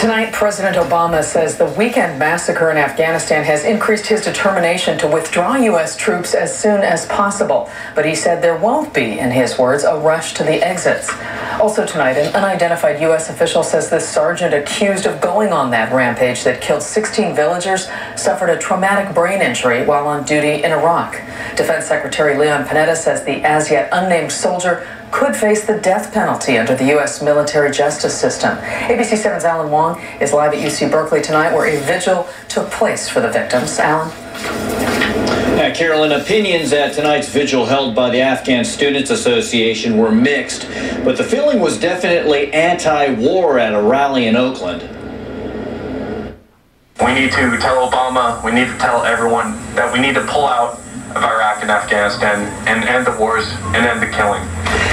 Tonight, President Obama says the weekend massacre in Afghanistan has increased his determination to withdraw U.S. troops as soon as possible. But he said there won't be, in his words, a rush to the exits. Also tonight, an unidentified U.S. official says the sergeant accused of going on that rampage that killed 16 villagers suffered a traumatic brain injury while on duty in Iraq. Defense Secretary Leon Panetta says the as-yet unnamed soldier could face the death penalty under the U.S. military justice system. ABC 7's Alan Wang is live at UC Berkeley tonight, where a vigil took place for the victims. Alan? Yeah, Carolyn, opinions at tonight's vigil held by the Afghan Students Association were mixed, but the feeling was definitely anti-war at a rally in Oakland. We need to tell Obama, we need to tell everyone that we need to pull out of Iraq and Afghanistan and end the wars and end the killing.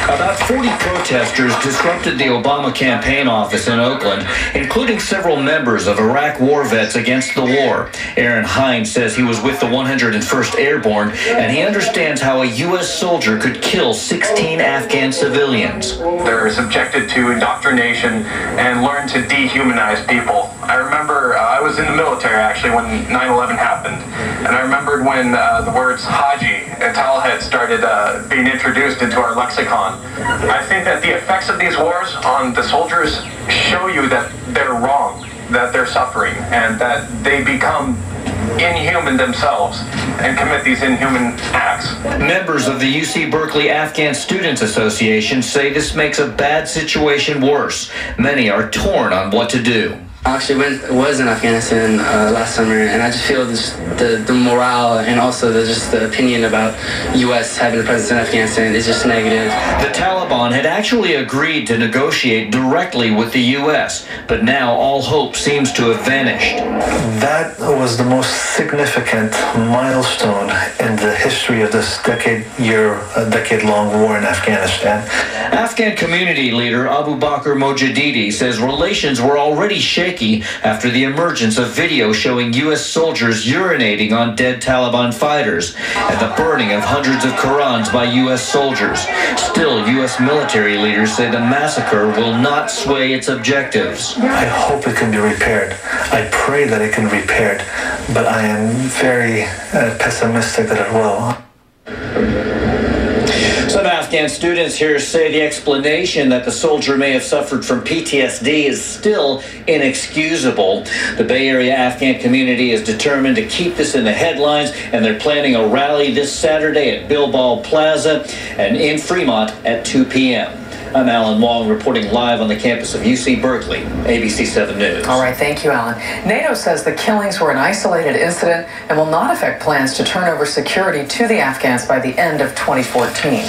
About 40 protesters disrupted the Obama campaign office in Oakland, including several members of Iraq war vets against the war. Aaron Hines says he was with the 101st Airborne, and he understands how a U.S. soldier could kill 16 Afghan civilians. They're subjected to indoctrination and learn to dehumanize people. I remember I was in the military, actually, when 9/11 happened, and I remembered when the words Haji and Talhead started being introduced into our lexicon. I think that the effects of these wars on the soldiers show you that they're wrong, that they're suffering, and that they become inhuman themselves and commit these inhuman acts. Members of the UC Berkeley Afghan Students Association say this makes a bad situation worse. Many are torn on what to do. I actually was in Afghanistan last summer, and I just feel the morale and also the opinion about U.S. having a presence in Afghanistan is just negative. The Taliban had actually agreed to negotiate directly with the U.S., but now all hope seems to have vanished. That was the most significant milestone in the history of this decade-long war in Afghanistan. Afghan community leader Abu Bakr Mojadidi says relations were already shaky after the emergence of video showing U.S. soldiers urinating on dead Taliban fighters and the burning of hundreds of Qurans by U.S. soldiers. Still, U.S. military leaders say the massacre will not sway its objectives. I hope it can be repaired. I pray that it can be repaired, but I am very pessimistic that it will. Some Afghan students here say the explanation that the soldier may have suffered from PTSD is still inexcusable. The Bay Area Afghan community is determined to keep this in the headlines, and they're planning a rally this Saturday at Bilbao Plaza and in Fremont at 2 p.m. I'm Alan Wang reporting live on the campus of UC Berkeley, ABC 7 News. All right, thank you, Alan. NATO says the killings were an isolated incident and will not affect plans to turn over security to the Afghans by the end of 2014.